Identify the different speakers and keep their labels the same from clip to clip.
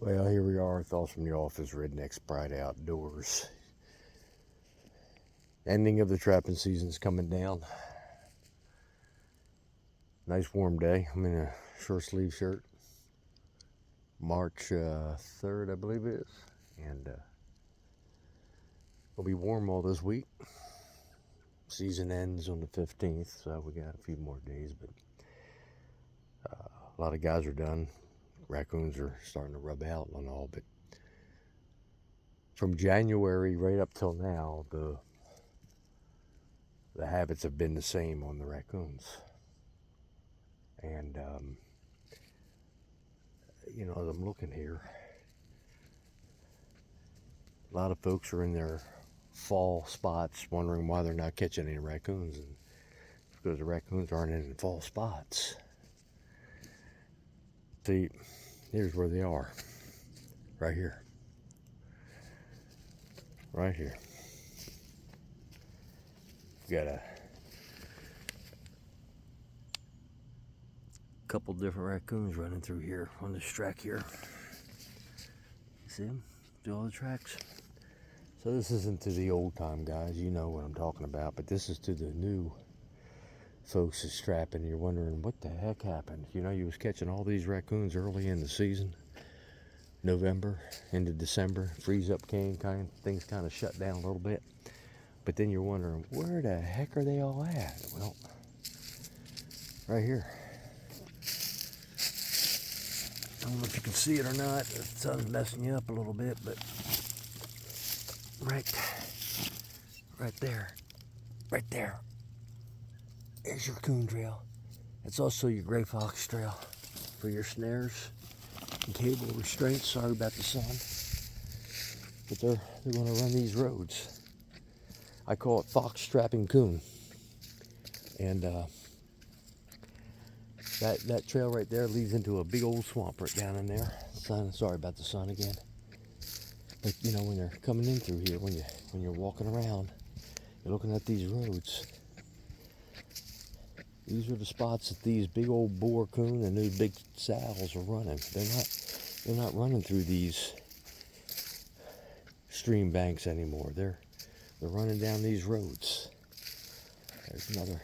Speaker 1: Well, here we are, Thoughts from the Office, Redneck Pride Outdoors. Ending of the trapping season's coming down. Nice warm day. I'm in a short sleeve shirt. March 3rd, I believe it is. And it'll be warm all this week. Season ends on the 15th, so we got a few more days, but a lot of guys are done. Raccoons are starting to rub out and all, but from January right up till now, the habits have been the same on the raccoons. And as I'm looking here, a lot of folks are in their fall spots wondering why they're not catching any raccoons, and it's because the raccoons aren't in fall spots. See, here's where they are. Right here. Right here. We got a couple different raccoons running through here on this track here. See them? Do all the tracks? So this isn't to the old time guys, you know what I'm talking about, but this is to the new folks that's trapping. You're wondering what the heck happened. You was catching all these raccoons early in the season, November into December, freeze up came, things kind of shut down a little bit. But then you're wondering, where the heck are they all at? Well, right here. I don't know if you can see it or not. The sun's messing you up a little bit, but right there is your coon trail. It's also your gray fox trail for your snares and cable restraints. Sorry about the sun, but they're going to run these roads. I call it fox trapping coon, and that trail right there leads into a big old swamp right down in there. Sorry about the sun again. But when they're coming in through here, when you're walking around, you're looking at these roads. These are the spots that these big old boar coon and those big sows are running. They're not running through these stream banks anymore. They're running down these roads. There's another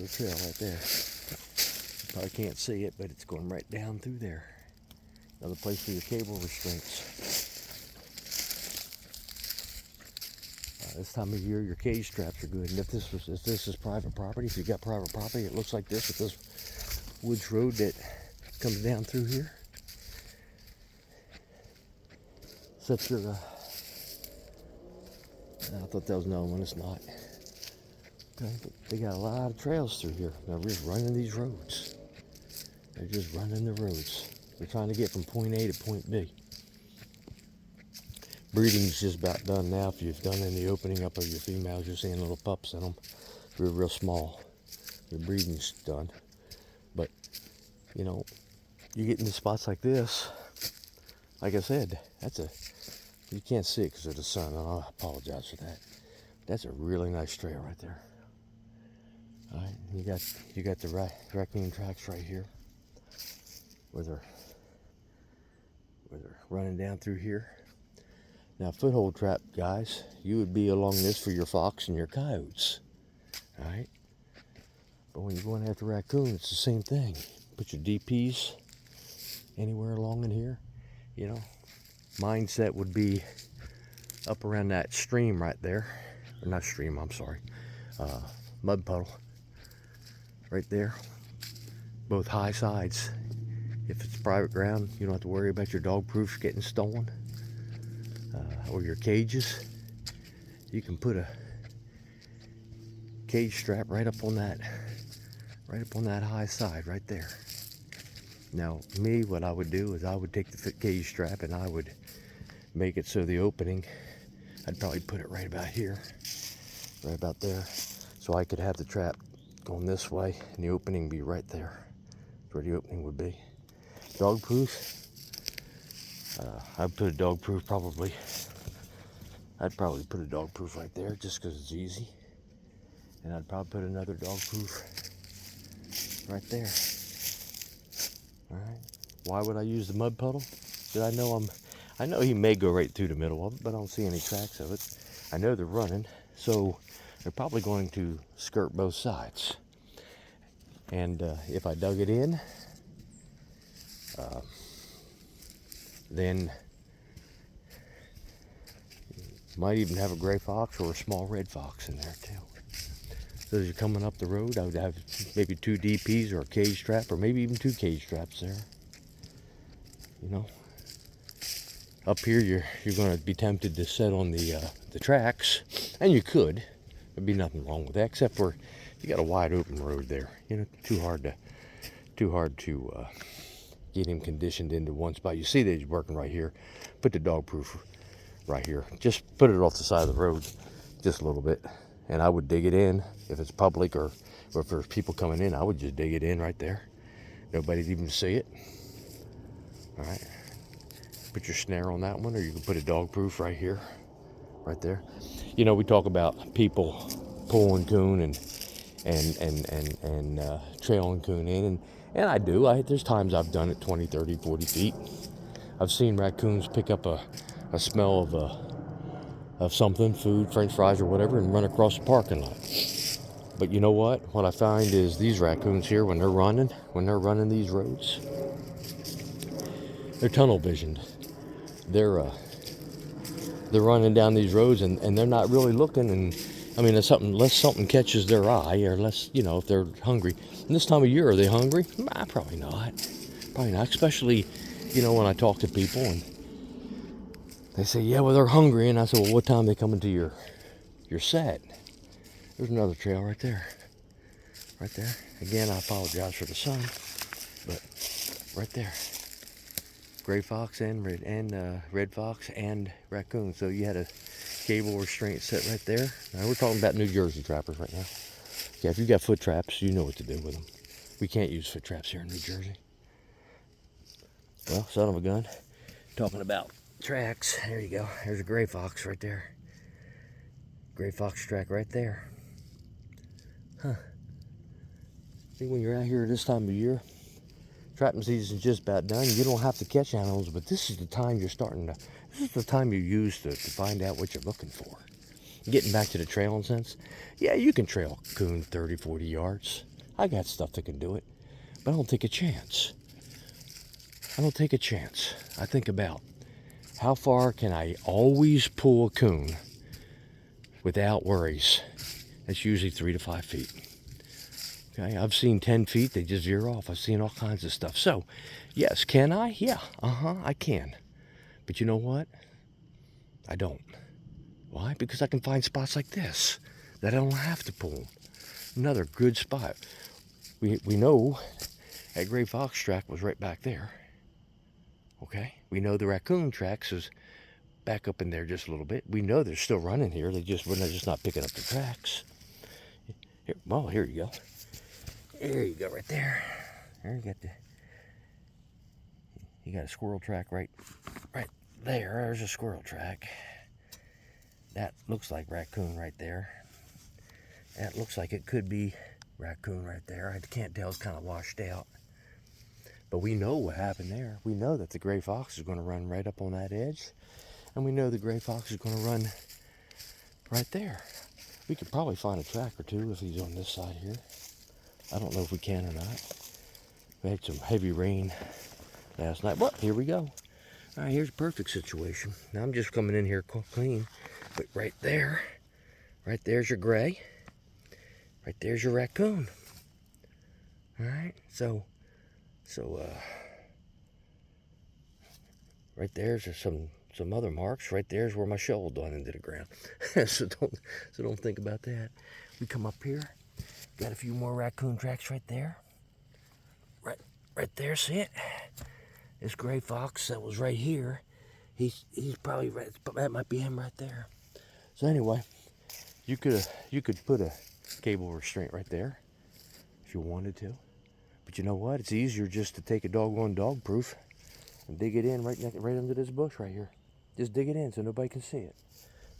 Speaker 1: trail right there. You probably can't see it, but it's going right down through there. Another place for your cable restraints. This time of year, your cage straps are good. And if this is private property, if you got private property, it looks like this with this woods road that comes down through here. Such a, I thought that was another one. It's not. Okay, but they got a lot of trails through here. They're just running these roads. They're just running the roads. They're trying to get from point A to point B. Breeding's just about done now. If you've done any opening up of your females, you're seeing little pups in them. They're real small. Your breeding's done. But, you get into spots like this, like I said, you can't see it because of the sun. I apologize for that. That's a really nice trail right there. All right, you got the raccoon tracks right here, where they're running down through here. Now, foothold trap, guys, you would be along this for your fox and your coyotes, all right? But when you're going after raccoons, it's the same thing. Put your DPs anywhere along in here, Mindset would be up around that stream right there. Or not stream, I'm sorry. Mud puddle. Right there. Both high sides. If it's private ground, you don't have to worry about your dog proofs getting stolen. Or your cages. You can put a cage strap right up on that high side right there. Now, what I would do is I would take the cage strap and I would make it so the opening, I'd probably put it right about here, right about there, so I could have the trap going this way and the opening be right there. That's where the opening would be. Dog proof, I'd put a dog proof probably. I'd probably put a dog proof right there just because it's easy. And I'd probably put another dog proof right there. Why would I use the mud puddle? Because I know he may go right through the middle of it, but I don't see any tracks of it. I know they're running, so they're probably going to skirt both sides. And if I dug it in, then might even have a gray fox or a small red fox in there too. So as you're coming up the road, I would have maybe 2 DPs or a cage trap, or maybe even 2 cage traps there. You know, up here you're going to be tempted to set on the tracks, and you could. There'd be nothing wrong with that, except for you got a wide open road there. You know, too hard to get him conditioned into one spot. You see that he's working right here. Put the dog proof right here. Just put it off the side of the road, just a little bit. And I would dig it in if it's public, or if there's people coming in. I would just dig it in right there. Nobody'd even see it. All right. Put your snare on that one, or you can put a dog proof right here, right there. You know, we talk about people pulling coon and trailing coon in, and I do. There's times I've done it 20, 30, 40 feet. I've seen raccoons pick up a smell of something, food, french fries or whatever, and run across the parking lot. But you know what? What I find is these raccoons here, when they're running these roads, they're tunnel visioned. They're running down these roads, and they're not really looking. And I mean, unless something catches their eye, or unless, you know, if they're hungry. And this time of year, are they hungry? Nah, probably not. Probably not. Especially, you know, when I talk to people and they say, yeah, well, they're hungry. And I say, well, what time are they coming to your set? There's another trail right there. Right there. Again, I apologize for the sun, but right there. Gray fox and red fox and raccoon. So you had a cable restraint set right there. Now we're talking about New Jersey trappers right now. Yeah, if you got foot traps, you know what to do with them. We can't use foot traps here in New Jersey. Well, son of a gun. Talking about tracks. There you go. There's a gray fox right there. Gray fox track right there. Huh. See, when you're out here this time of year, trapping season's just about done. You don't have to catch animals, but this is the time this is the time you use to find out what you're looking for. Getting back to the trailing sense, yeah, you can trail coon 30, 40 yards. I got stuff that can do it, but I don't take a chance. I think about how far can I always pull a coon without worries. That's usually 3 to 5 feet. Okay, I've seen 10 feet, they just veer off. I've seen all kinds of stuff. So, yes, can I? Yeah, I can. But you know what? I don't. Why? Because I can find spots like this that I don't have to pull. Another good spot. We know that gray fox track was right back there. Okay? We know the raccoon tracks is back up in there just a little bit. We know they're still running here. They're just not picking up the tracks. Here you go. There you go, right there. There you got a squirrel track right there. There's a squirrel track. That looks like raccoon right there. That looks like it could be raccoon right there. I can't tell, it's kind of washed out. But we know what happened there. We know that the gray fox is going to run right up on that edge. And we know the gray fox is going to run right there. We could probably find a track or two if he's on this side here. I don't know if we can or not. We had some heavy rain last night. Well, here we go. All right, here's a perfect situation. Now I'm just coming in here clean. But right there's your gray. Right there's your raccoon. All right, so right there's some other marks. Right there's where my shovel done into the ground. so don't think about that. We come up here. Got a few more raccoon tracks right there. Right there, see it? This gray fox that was right here, he's probably right, that might be him right there. So anyway, you could put a cable restraint right there if you wanted to. But you know what? It's easier just to take a doggone dog proof and dig it in right under this bush right here. Just dig it in so nobody can see it.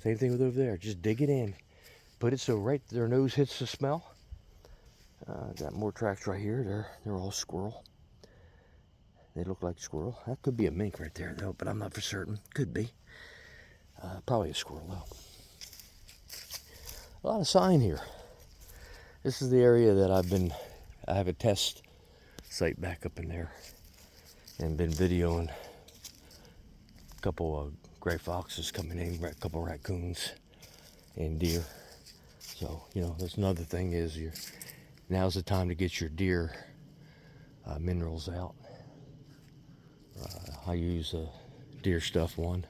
Speaker 1: Same thing with over there. Just dig it in. Put it so right their nose hits the smell. Got more tracks right here. They're all squirrel. They look like squirrel. That could be a mink right there, though, but I'm not for certain. Could be. Probably a squirrel, though. A lot of sign here. This is the area that I have a test site back up in there and been videoing a couple of gray foxes coming in, a couple of raccoons and deer. So, you know, there's another thing is now's the time to get your deer minerals out. I use Deer Stuff 1,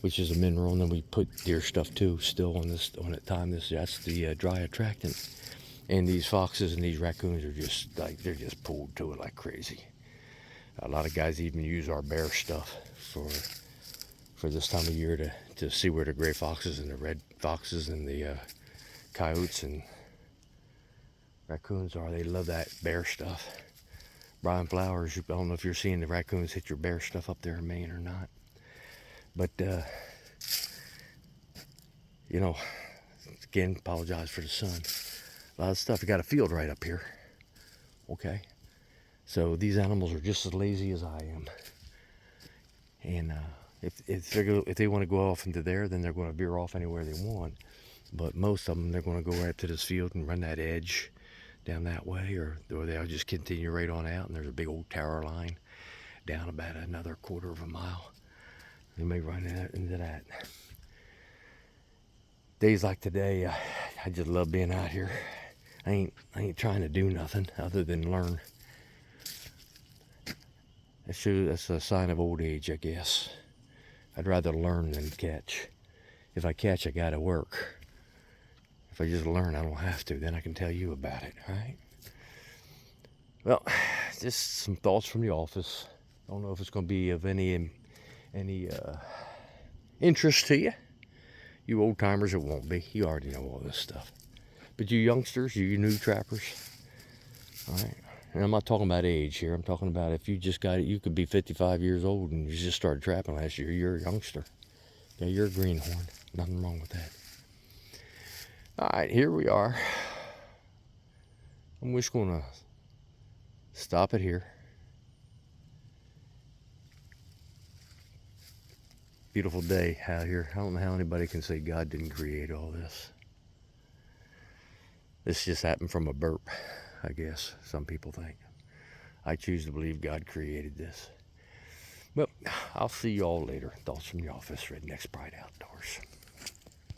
Speaker 1: which is a mineral, and then we put Deer Stuff 2 still on that time. That's the dry attractant. And these foxes and these raccoons are just like, they're just pulled to it like crazy. A lot of guys even use our Bear Stuff for this time of year to see where the gray foxes and the red foxes and the coyotes and raccoons are. They love that Bear Stuff. Brian Flowers, I don't know if you're seeing the raccoons hit your Bear Stuff up there in Maine or not. But, you know, again, apologize for the sun. A lot of stuff. You got a field right up here. Okay. So these animals are just as lazy as I am. And if they want to go off into there, then they're going to veer off anywhere they want. But most of them, they're going to go right up to this field and run that edge down that way, or they'll just continue right on out, and there's a big old tower line down about another quarter of a mile. They may run into that. Days like today, I just love being out here. I ain't trying to do nothing other than learn. That's a sign of old age, I guess. I'd rather learn than catch. If I catch, I gotta work. If I just learn, I don't have to. Then I can tell you about it, right? Well, just some thoughts from the office. I don't know if it's going to be of any interest to you. You old timers, it won't be. You already know all this stuff. But you youngsters, you new trappers, all right? And I'm not talking about age here. I'm talking about if you just got it, you could be 55 years old and you just started trapping last year. You're a youngster. Yeah, you're a greenhorn. Nothing wrong with that. All right, here we are. I'm just going to stop it here. Beautiful day out here. I don't know how anybody can say God didn't create all this. This just happened from a burp, I guess, some people think. I choose to believe God created this. Well, I'll see you all later. Thoughts from the office, Redneck's Pride Outdoors.